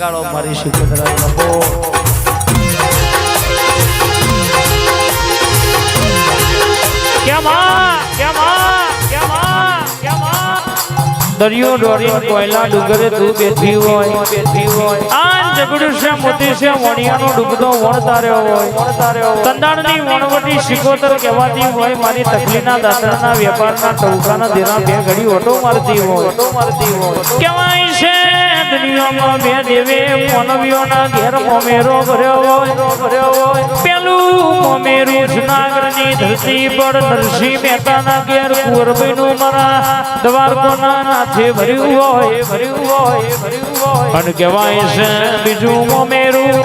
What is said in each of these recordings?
વગાડો મારી શિકોતરા લપો દરિયો ડોરીન કોયલા ડુંગરે તું બેઠી હોય આન જગડું છે મોતી છે વણિયાનો ડુગડો વણતાર્યો હોય કંદાણની વણવટી શિકોતર કહેવાતી હોય મારી તકલીના દાતરના વેપારના ટૌકાના દેના બે ઘડી ઓટો મારતી હોય કહેવાય છે દુનિયામાં બે દેવે મોનવીઓના ઘેર મોમેરો ભર્યો હોય પેલું મોમેરું જુનાગઢની ધરતી પર નરસિંહ મહેતાના ઘેર કુંવરબાઈનું મારા દ્વારકોના નાથે ભર્યું હોય અને કહેવાય છે બીજું મોમેરું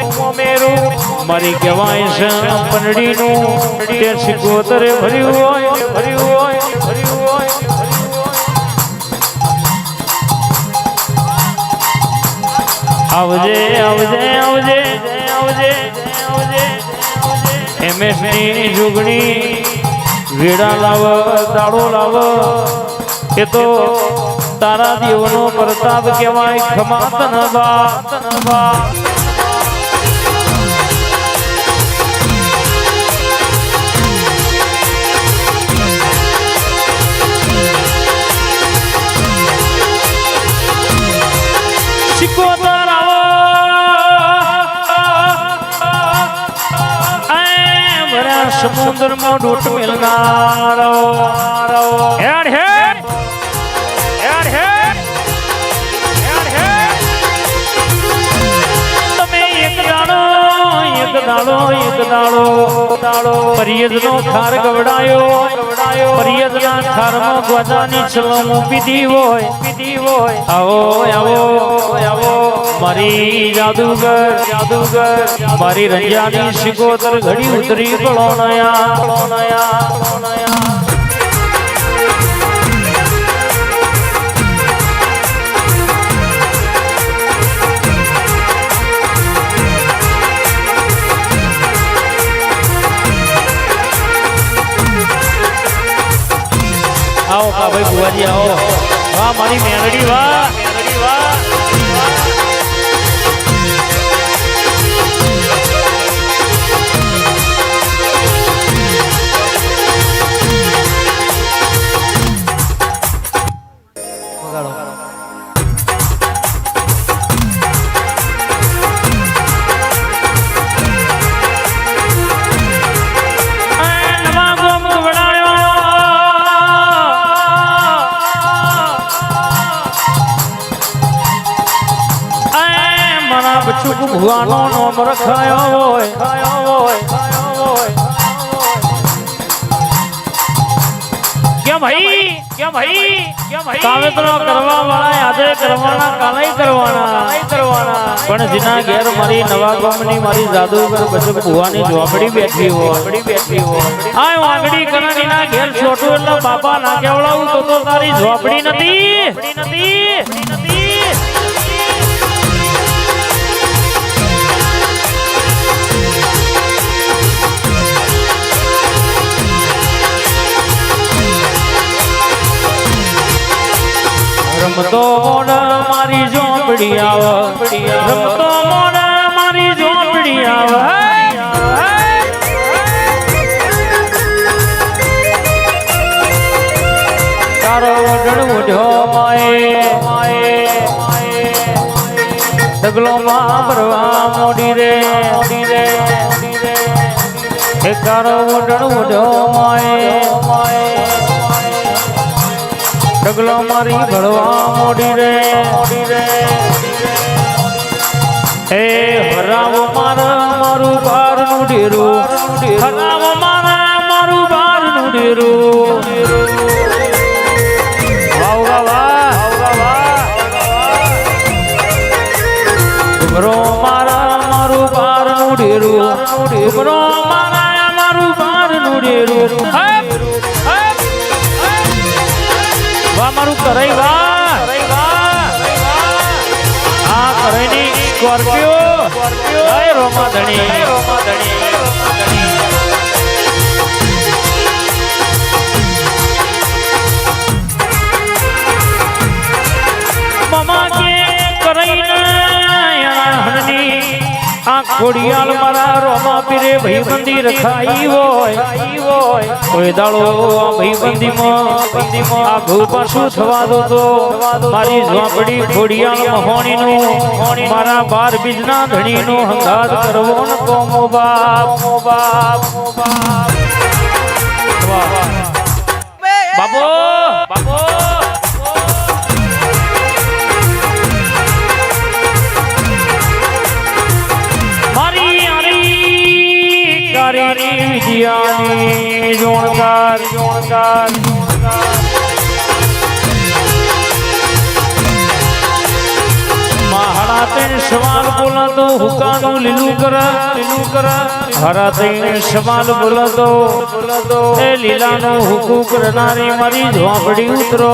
મારી કહેવાય છે પનડીનું તે શિકોતરે ભર્યું હોય આવજે એમએસ ની જુગણી વેડા લાવ દાડો લાવ એ તો તારા દેવનો પ્રતાપ કહેવાય ખમા તનબા શિકોતર આવો સમુદ્રમાં ડૂટ મેલનારો હેડ તમે એક દાડો પરિયદનો ખાર ગવડાયો પરિયદના ખારમાં ગોજાની છલમ પીધી હોય આવો મારી જાદુગર મારી રંજાની શિકોતર ઘડી ઉતરી પળોનયા આવો કા ભાઈ બુવાજી આવો વાહ મારી મેલડી વાહ ભગવાનો નામ રખાયો હોય કેમ ભાઈ કાવેતરો કરવા વાળા આજે કરવાના કાલે કરવાના પણ જીના ઘેર મારી નવા ગામની મારી જાદુગર બચક ભુવાની ઝોપડી બેઠી હોય આ વાંગડી કરાડીના ઘેર છોટું એટલે બાપા ના કેવડાવું તો તારી ઝોપડી નથી રમતો મોડ મારી ઝોપડી આવે રમતો મોડ મારી ઝોપડી આવે તારો વડણ ઉઠ્યો માએ ડગલો માં ભરવા મોડી રે એ તારો વડણ ઉઠ્યો માએ ડગલો મારી ભળવા મોડી રે હે હરાવ મારું બારનું ડેરું હરાવ મારું બારનું ડેરું ડુમરો મારું બારનું ડેરું ડુમરો મારું બારનું ડેરું મારું કરાઈ આ કરાઈની સ્કોર્પિયો રોમાધણી મમા કે કરાઈ આ ખોડિયાલ મારા રોમા પીરે ભાઈબંધી રખાઈ હોય કોઈ દાડો આ ભાઈબંધીમાં આ ઘઉં પાછું થવા દો તો મારી ઝોપડી ખોડિયાલ મહોણીનું મારા 12 બીજના ધણીનો હંગાત કરવો ન કોમો બાપ બાબો મારી આરી કારીની વિજયાની જોણકાર મારા તેન સવાલ બોલા તો હુકાનું લીલું કર હરા તેન સવાલ બોલા તો એ લીલાનો હુકુ કરનારી મારી ઝોપડી ઉતરો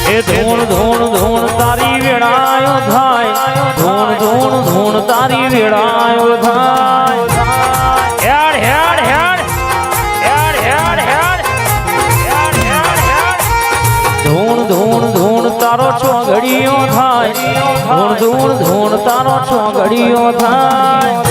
એ ધૂણ તારી વેળાયો થાય ધૂણ તારી વેળાયો થાય હેડ ધૂણ તારો છો ઘડીયો થાય ધૂણ તારો છો ઘડીયો થાય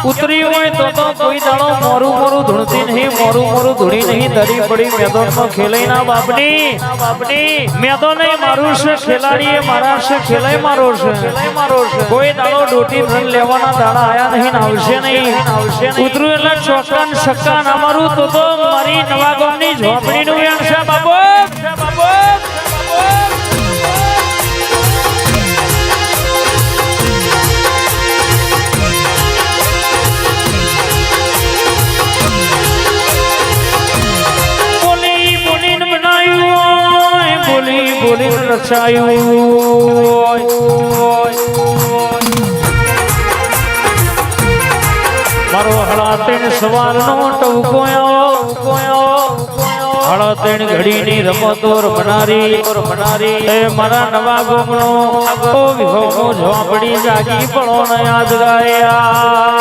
ઉતરી હોય તો કોઈ દાડો મોરું ધૂણતી નહીં મોરું ધૂણી નહીં દરી પડી મેદાનમાં ખેલાઈ ના બાપની મેદાન મારું છે ખેલાડી મારા છે ખેલાઈ મારો છે કોઈ દાડો ડોટી રન લેવાના દાડા આયા નહીં આવશે ઉતરું એટલે ચોક્કન છક્કાન અમારું તો મારી નવા ગામની ઝોપડીનું વેણ છે બાબો બોલી રચાયું મારો હળાતેણ સવારનો ટવકો હળાતેણ ઘડીની રમતો રમનારી એ મારા નવા ગોમનો વિહોનો ઝોપડી જાગી પડો ને યાદ ગાયા